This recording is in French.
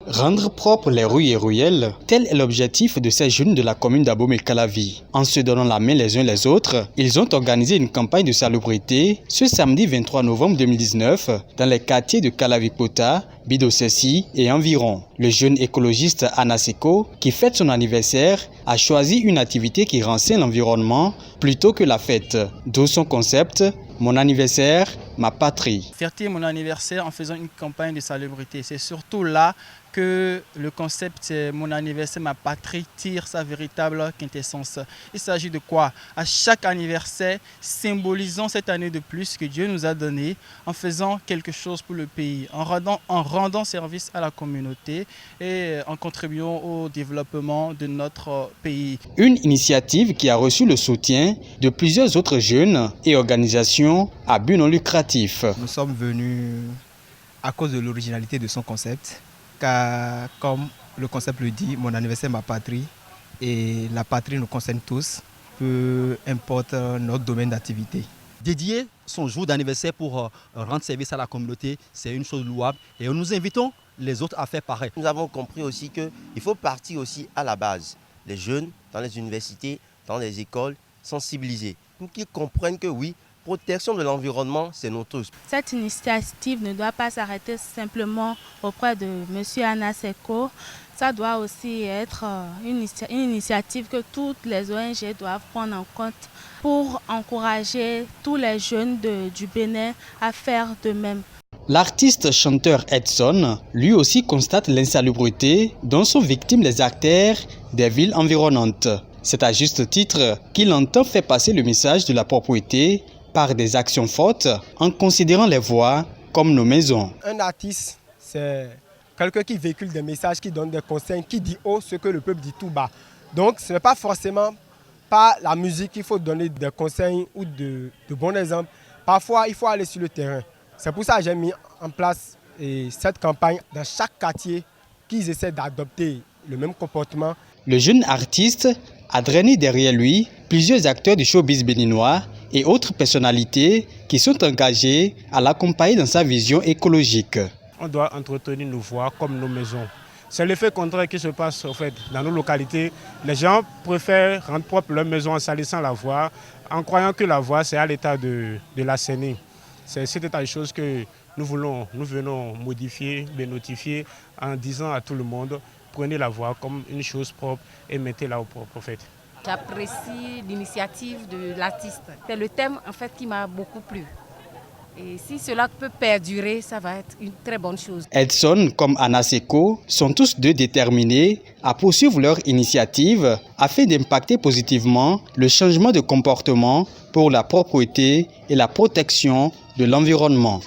Rendre propres les rues et ruelles, tel est l'objectif de ces jeunes de la commune d'Abomey-Calavi. En se donnant la main les uns les autres, ils ont organisé une campagne de salubrité ce samedi 23 novembre 2019 dans les quartiers de Calavi-Pota, Bidosessi et environ. Le jeune écologiste Anaseko, qui fête son anniversaire, a choisi une activité qui renseigne l'environnement plutôt que la fête. D'où son concept « Mon anniversaire, ma patrie ». Fêter mon anniversaire en faisant une campagne de salubrité, c'est surtout là que le concept « Mon anniversaire, ma patrie » tire sa véritable quintessence. Il s'agit de quoi? À chaque anniversaire, symbolisons cette année de plus que Dieu nous a donnée en faisant quelque chose pour le pays, en rendant service à la communauté et en contribuant au développement de notre pays. Une initiative qui a reçu le soutien de plusieurs autres jeunes et organisations à but non lucratif. Nous sommes venus à cause de l'originalité de son concept. Car comme le concept le dit, mon anniversaire, ma patrie, et la patrie nous concerne tous, peu importe notre domaine d'activité. Dédier son jour d'anniversaire pour rendre service à la communauté, c'est une chose louable et nous invitons les autres à faire pareil. Nous avons compris aussi qu'il faut partir aussi à la base. Les jeunes, dans les universités, dans les écoles, sensibiliser. Pour qu'ils comprennent que oui, protection de l'environnement, c'est nous tous. Cette initiative ne doit pas s'arrêter simplement auprès de M. Anaseko. Ça doit aussi être une initiative que toutes les ONG doivent prendre en compte pour encourager tous les jeunes du Bénin à faire de même. L'artiste chanteur Edson, lui aussi constate l'insalubrité dont sont victimes les artères des villes environnantes. C'est à juste titre qu'il entend faire passer le message de la propriété par des actions fortes en considérant les voies comme nos maisons. Un artiste, c'est quelqu'un qui véhicule des messages, qui donne des conseils, qui dit haut ce que le peuple dit tout bas. Donc ce n'est pas forcément par la musique qu'il faut donner des conseils ou de bons exemples. Parfois, il faut aller sur le terrain. C'est pour ça que j'ai mis en place cette campagne dans chaque quartier, qu'ils essaient d'adopter le même comportement. Le jeune artiste a drainé derrière lui plusieurs acteurs du showbiz béninois et autres personnalités qui sont engagées à l'accompagner dans sa vision écologique. On doit entretenir nos voies comme nos maisons. C'est l'effet contraire qui se passe en fait, dans nos localités. Les gens préfèrent rendre propre leur maison en salissant la voie, en croyant que la voie c'est à l'état de l'assainir. C'est cet état de choses que nous venons modifier, notifier en disant à tout le monde, prenez la voie comme une chose propre et mettez-la au propre en fait. J'apprécie l'initiative de l'artiste. C'est le thème en fait qui m'a beaucoup plu. Et si cela peut perdurer, ça va être une très bonne chose. Edson comme Anaseko sont tous deux déterminés à poursuivre leur initiative afin d'impacter positivement le changement de comportement pour la propreté et la protection de l'environnement.